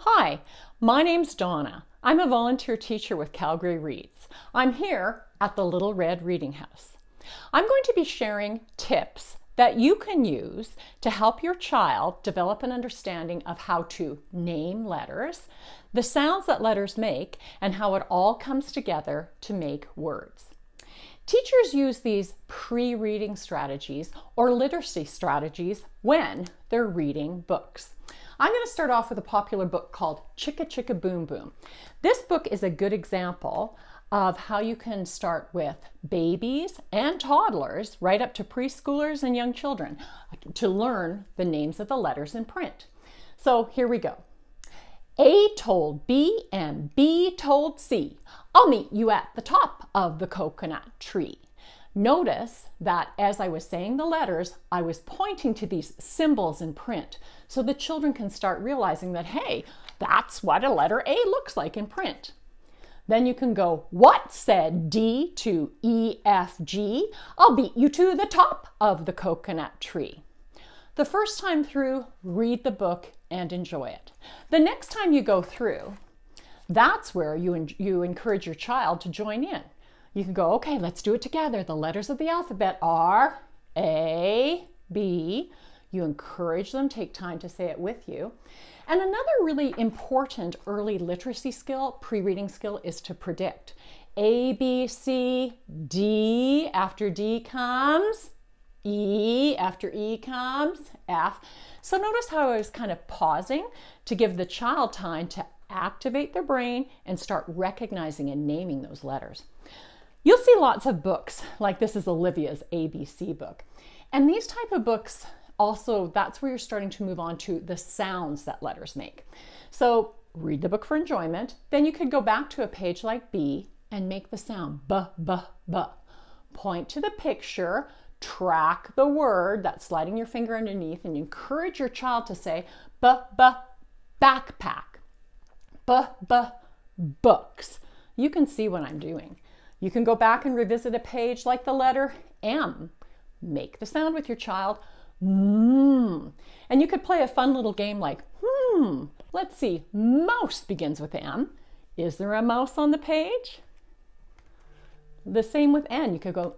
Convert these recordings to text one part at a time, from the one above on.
Hi, my name's Donna. I'm a volunteer teacher with Calgary Reads. I'm here at the Little Red Reading House. I'm going to be sharing tips that you can use to help your child develop an understanding of how to name letters, the sounds that letters make, and how it all comes together to make words. Teachers use these pre-reading strategies or literacy strategies when they're reading books. I'm going to start off with a popular book called Chicka Chicka Boom Boom. This book is a good example of how you can start with babies and toddlers, right up to preschoolers and young children, to learn the names of the letters in print. So here we go. A told B and B told C, I'll meet you at the top of the coconut tree. Notice that as I was saying the letters, I was pointing to these symbols in print so the children can start realizing that, hey, that's what a letter A looks like in print. Then you can go, what said D to E, F, G? I'll beat you to the top of the coconut tree. The first time through, read the book and enjoy it. The next time you go through, that's where you encourage your child to join in. You can go, okay, let's do it together. The letters of the alphabet are A, B. You encourage them, take time to say it with you. And another really important early literacy skill, pre-reading skill, is to predict. A, B, C, D, after D comes E, after E comes F. So notice how I was kind of pausing to give the child time to activate their brain and start recognizing and naming those letters. You'll see lots of books, like this is Olivia's ABC book. And these type of books also, that's where you're starting to move on to the sounds that letters make. So read the book for enjoyment. Then you could go back to a page like B and make the sound B, B, B. Point to the picture, track the word, that's sliding your finger underneath, and encourage your child to say B, B, backpack, B, B, books. You can see what I'm doing. You can go back and revisit a page like the letter M. Make the sound with your child. And you could play a fun little game like, let's see, mouse begins with M. Is there a mouse on the page? The same with N. You could go,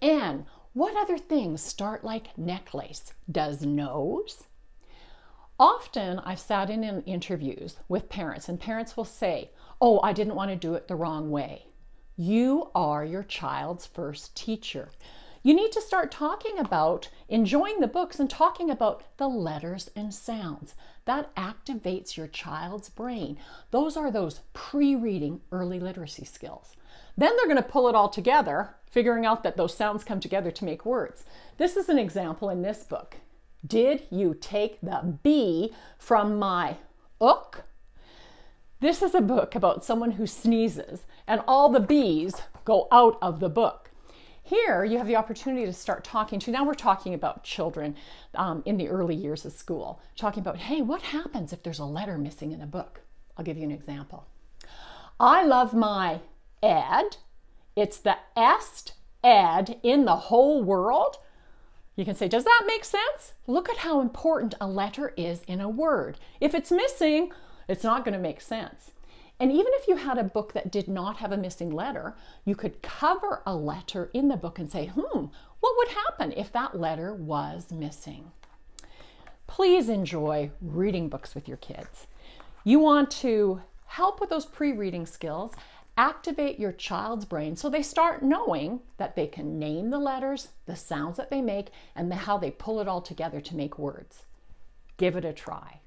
N. What other things start like necklace? Does nose? Often I've sat in interviews with parents and parents will say, oh, I didn't want to do it the wrong way. You are your child's first teacher. You need to start talking about enjoying the books and talking about the letters and sounds. That activates your child's brain. Those are those pre-reading early literacy skills. Then they're going to pull it all together, figuring out that those sounds come together to make words. This is an example in this book. Did you take the B from my ook? This is a book about someone who sneezes and all the B's go out of the book. Here you have the opportunity to start talking to, now we're talking about children in the early years of school, talking about, hey, what happens if there's a letter missing in a book? I'll give you an example. I love my ed. It's the est ed in the whole world. You can say, does that make sense? Look at how important a letter is in a word. If it's missing, it's not going to make sense. And even if you had a book that did not have a missing letter, you could cover a letter in the book and say, what would happen if that letter was missing? Please enjoy reading books with your kids. You want to help with those pre-reading skills, activate your child's brain so they start knowing that they can name the letters, the sounds that they make, and how they pull it all together to make words. Give it a try.